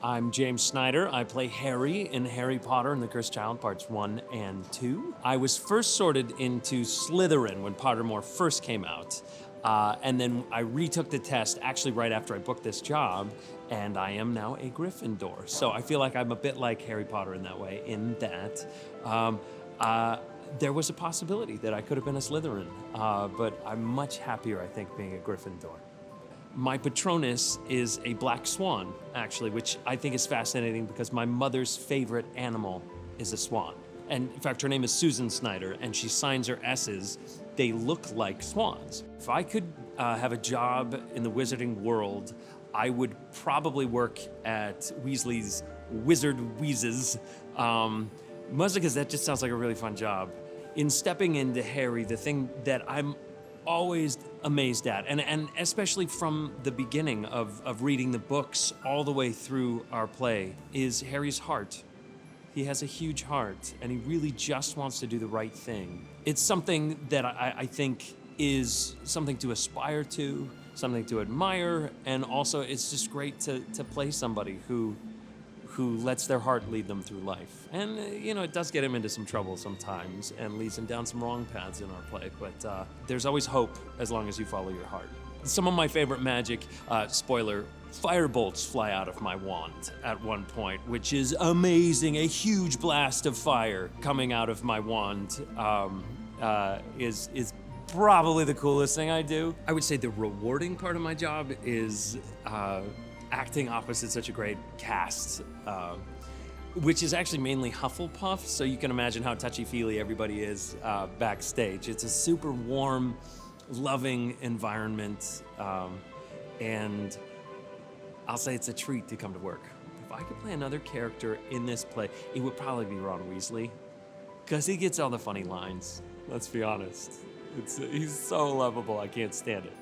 I'm James Snyder. I play Harry in Harry Potter and the Cursed Child, parts 1 and 2. I was first sorted into Slytherin when Pottermore first came out. And then I retook the test actually right after I booked this job, and I am now a Gryffindor. So I feel like I'm a bit like Harry Potter in that way, in that there was a possibility that I could have been a Slytherin, but I'm much happier, I think, being a Gryffindor. My Patronus is a black swan, actually, which I think is fascinating because my mother's favorite animal is a swan. And in fact, her name is Susan Snyder, and she signs her S's. They look like swans. If I could have a job in the wizarding world, I would probably work at Weasley's Wizard Wheezes. Mostly because that just sounds like a really fun job. In stepping into Harry, the thing that I'm always amazed at, and especially from the beginning of reading the books all the way through our play, is Harry's heart. He has a huge heart, and he really just wants to do the right thing. It's something that I think is something to aspire to, something to admire, and also it's just great to play somebody who lets their heart lead them through life. And, it does get him into some trouble sometimes and leads him down some wrong paths in our play, but there's always hope as long as you follow your heart. Some of my favorite magic, spoiler, firebolts fly out of my wand at one point, which is amazing. A huge blast of fire coming out of my wand is probably the coolest thing I do. I would say the rewarding part of my job is acting opposite such a great cast, which is actually mainly Hufflepuff, so you can imagine how touchy-feely everybody is backstage. It's a super warm, loving environment, and I'll say it's a treat to come to work. If I could play another character in this play, it would probably be Ron Weasley, because he gets all the funny lines, let's be honest. He's so lovable, I can't stand it.